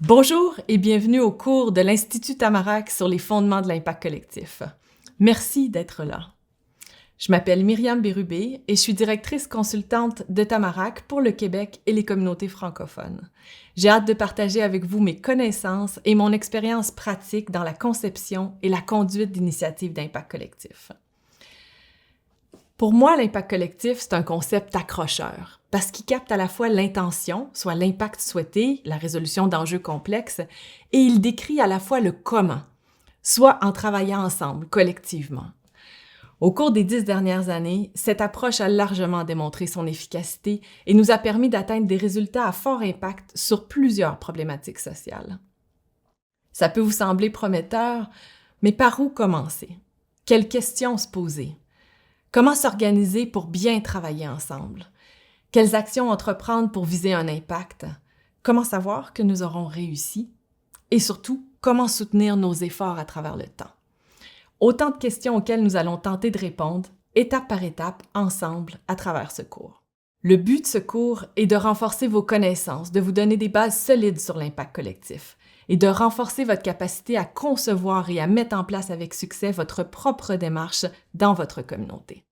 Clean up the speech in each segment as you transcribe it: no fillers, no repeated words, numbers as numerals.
Bonjour et bienvenue au cours de l'Institut Tamarack sur les fondements de l'impact collectif. Merci d'être là. Je m'appelle Myriam Bérubé et je suis directrice consultante de Tamarack pour le Québec et les communautés francophones. J'ai hâte de partager avec vous mes connaissances et mon expérience pratique dans la conception et la conduite d'initiatives d'impact collectif. Pour moi, l'impact collectif, c'est un concept accrocheur parce qu'il capte à la fois l'intention, soit l'impact souhaité, la résolution d'enjeux complexes, et il décrit à la fois le comment, soit en travaillant ensemble, collectivement. Au cours des 10 dernières années, cette approche a largement démontré son efficacité et nous a permis d'atteindre des résultats à fort impact sur plusieurs problématiques sociales. Ça peut vous sembler prometteur, mais par où commencer? Quelles questions se poser? Comment s'organiser pour bien travailler ensemble? Quelles actions entreprendre pour viser un impact? Comment savoir que nous aurons réussi? Et surtout, comment soutenir nos efforts à travers le temps? Autant de questions auxquelles nous allons tenter de répondre, étape par étape, ensemble, à travers ce cours. Le but de ce cours est de renforcer vos connaissances, de vous donner des bases solides sur l'impact collectif et de renforcer votre capacité à concevoir et à mettre en place avec succès votre propre démarche dans votre communauté.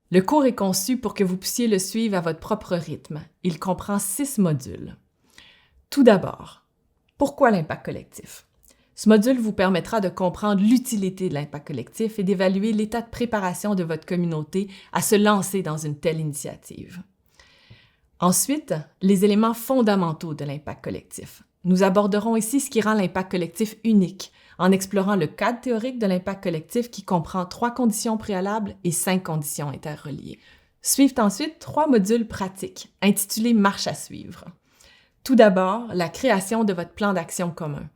Le cours est conçu pour que vous puissiez le suivre à votre propre rythme. Il comprend 6 modules. Tout d'abord, pourquoi l'impact collectif? Ce module vous permettra de comprendre l'utilité de l'impact collectif et d'évaluer l'état de préparation de votre communauté à se lancer dans une telle initiative. Ensuite, les éléments fondamentaux de l'impact collectif. Nous aborderons ici ce qui rend l'impact collectif unique, en explorant le cadre théorique de l'impact collectif qui comprend 3 conditions préalables et 5 conditions interreliées. Suivent ensuite 3 modules pratiques, intitulés « Marche à suivre ». Tout d'abord, la création de votre plan d'action commun.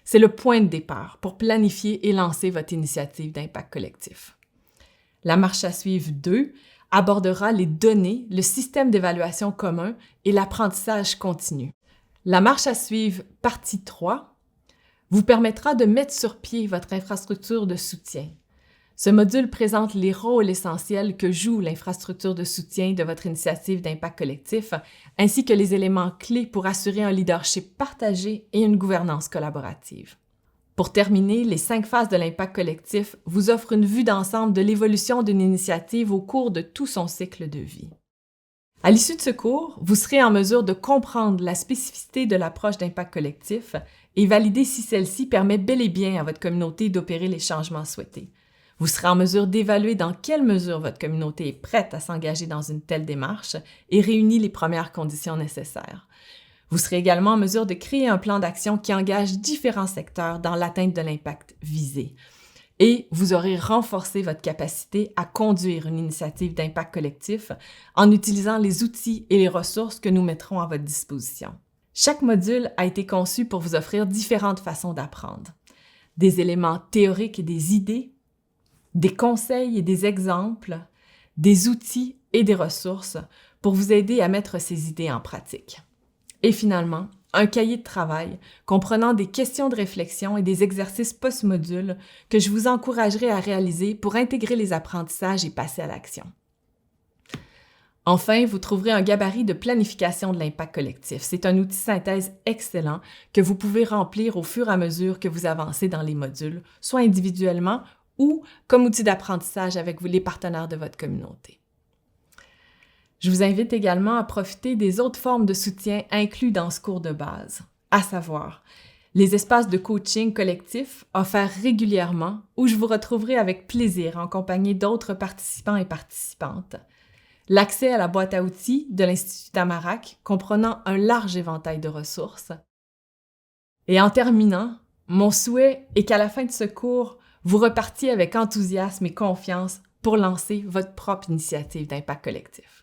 C'est le point de départ pour planifier et lancer votre initiative d'impact collectif. La marche à suivre 2 abordera les données, le système d'évaluation commun et l'apprentissage continu. La marche à suivre partie 3 vous permettra de mettre sur pied votre infrastructure de soutien. Ce module présente les rôles essentiels que joue l'infrastructure de soutien de votre initiative d'impact collectif, ainsi que les éléments clés pour assurer un leadership partagé et une gouvernance collaborative. Pour terminer, les 5 phases de l'impact collectif vous offrent une vue d'ensemble de l'évolution d'une initiative au cours de tout son cycle de vie. À l'issue de ce cours, vous serez en mesure de comprendre la spécificité de l'approche d'impact collectif et valider si celle-ci permet bel et bien à votre communauté d'opérer les changements souhaités. Vous serez en mesure d'évaluer dans quelle mesure votre communauté est prête à s'engager dans une telle démarche et réunit les premières conditions nécessaires. Vous serez également en mesure de créer un plan d'action qui engage différents secteurs dans l'atteinte de l'impact visé. Et vous aurez renforcé votre capacité à conduire une initiative d'impact collectif en utilisant les outils et les ressources que nous mettrons à votre disposition. Chaque module a été conçu pour vous offrir différentes façons d'apprendre. Des éléments théoriques et des idées, des conseils et des exemples, des outils et des ressources pour vous aider à mettre ces idées en pratique. Et finalement, un cahier de travail comprenant des questions de réflexion et des exercices post-module que je vous encouragerai à réaliser pour intégrer les apprentissages et passer à l'action. Enfin, vous trouverez un gabarit de planification de l'impact collectif. C'est un outil synthèse excellent que vous pouvez remplir au fur et à mesure que vous avancez dans les modules, soit individuellement ou comme outil d'apprentissage avec les partenaires de votre communauté. Je vous invite également à profiter des autres formes de soutien inclus dans ce cours de base, à savoir les espaces de coaching collectif offerts régulièrement où je vous retrouverai avec plaisir en compagnie d'autres participants et participantes, l'accès à la boîte à outils de l'Institut Tamarack comprenant un large éventail de ressources. Et en terminant, mon souhait est qu'à la fin de ce cours, vous repartiez avec enthousiasme et confiance pour lancer votre propre initiative d'impact collectif.